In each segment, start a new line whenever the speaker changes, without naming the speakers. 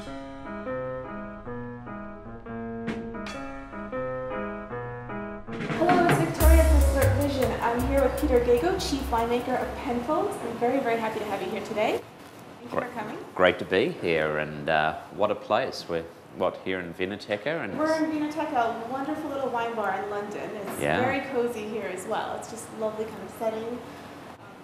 Hello, it's Victoria from SlurpVision. I'm here with Peter Gago, Chief Winemaker of Penfolds. I'm very, very happy to have you here today. Thank you for coming.
Great to be here, and what a place. We're here in Vinoteca, and
we're in Vinoteca, a wonderful little wine bar in London. It's very cozy here as well. It's just lovely kind of setting,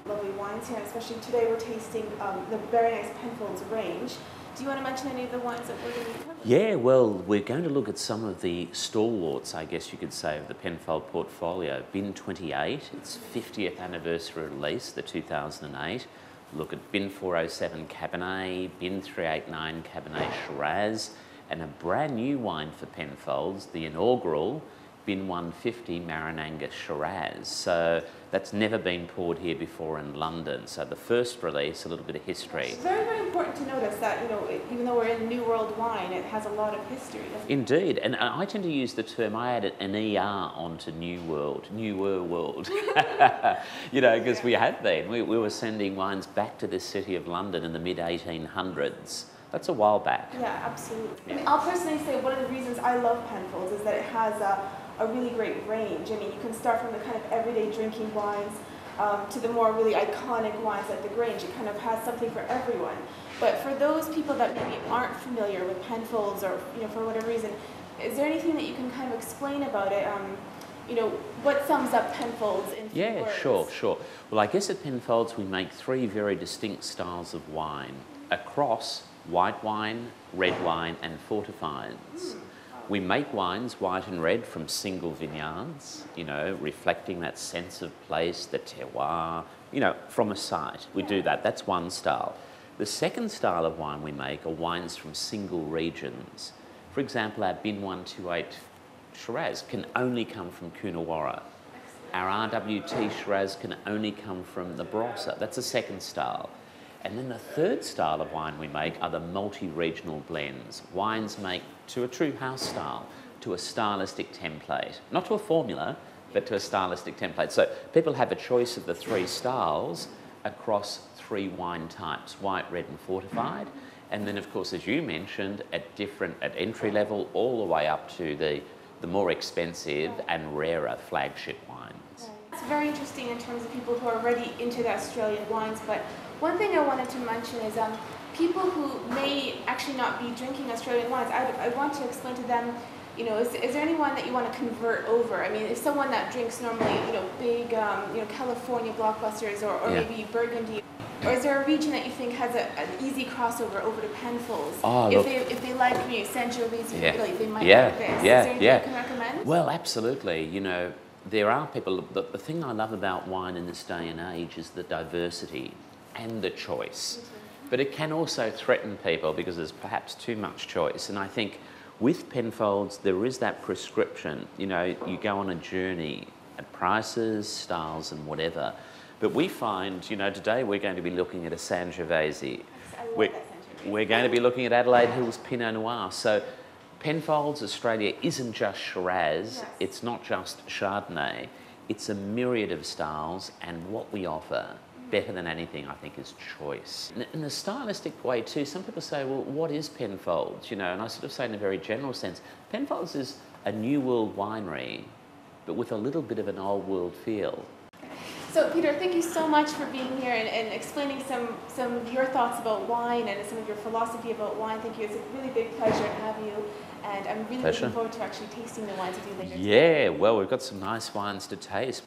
lovely wines here, especially today we're tasting the very nice Penfolds range. Do you want to mention any of the wines that we're going to be covering?
Yeah, well, we're going to look at some of the stalwarts, I guess you could say, of the Penfold portfolio. Bin 28, its 50th anniversary release, the 2008. Look at Bin 407 Cabernet, Bin 389 Cabernet Shiraz, and a brand new wine for Penfolds, the inaugural Bin 150 Marananga Shiraz. So that's never been poured here before in London. So the first release, a little bit of history.
It's very, very important to notice that, you know, even though we're in New World wine, it has a lot of history, doesn't it?
Indeed, and I tend to use the term, I added an ER onto newer world. You know, because we had been. We were sending wines back to this city of London in the mid-1800s. That's a while back.
Yeah, absolutely.
Yeah.
I mean, I'll personally say one of the reasons I love Penfolds is that it has a really great range. I mean, you can start from the kind of everyday drinking wines to the more really iconic wines like the Grange. It kind of has something for everyone. But for those people that maybe aren't familiar with Penfolds, or you know, for whatever reason, is there anything that you can kind of explain about it? You know, what sums up Penfolds in few words?
Sure. Well, I guess at Penfolds we make three very distinct styles of wine across white wine, red wine, and fortifieds. We make wines white and red from single vineyards, you know, reflecting that sense of place, the terroir, you know, from a site. We do that. That's one style. The second style of wine we make are wines from single regions. For example, our Bin 128 Shiraz can only come from Coonawarra. Our RWT Shiraz can only come from the Barossa. That's a second style. And then the third style of wine we make are the multi-regional blends. Wines made to a true house style, to a stylistic template. Not to a formula, but to a stylistic template. So people have a choice of the three styles across three wine types, white, red and fortified. And then of course, as you mentioned, at entry level, all the way up to the more expensive and rarer flagship wines.
It's very interesting in terms of people who are already into the Australian wines, but one thing I wanted to mention is people who may actually not be drinking Australian wines, I want to explain to them, you know, is there anyone that you want to convert over? I mean, if someone that drinks normally, you know, big, you know, California blockbusters or maybe Burgundy, or is there a region that you think has an easy crossover over to Penfolds?
Oh,
if they like Sangiovese, they might like this. Is there anything you can recommend?
Well, absolutely. You know, there are people, the thing I love about wine in this day and age is the diversity and the choice. But it can also threaten people because there's perhaps too much choice. And I think with Penfolds, there is that prescription. You know, you go on a journey at prices, styles and whatever. But we find, you know, today we're going to be looking at a Sangiovese. We're going to be looking at Adelaide Hills Pinot Noir. So Penfolds Australia isn't just Shiraz, it's not just Chardonnay, it's a myriad of styles, and what we offer, better than anything, I think, is choice. In a stylistic way too, some people say, well, what is Penfolds? You know, and I sort of say in a very general sense, Penfolds is a new world winery, but with a little bit of an old world feel.
So Peter, thank you so much for being here and explaining some of your thoughts about wine and some of your philosophy about wine. Thank you. It's a really big pleasure to have you, and I'm really looking forward to actually tasting the wines with you later today.
Yeah, well, we've got some nice wines to taste.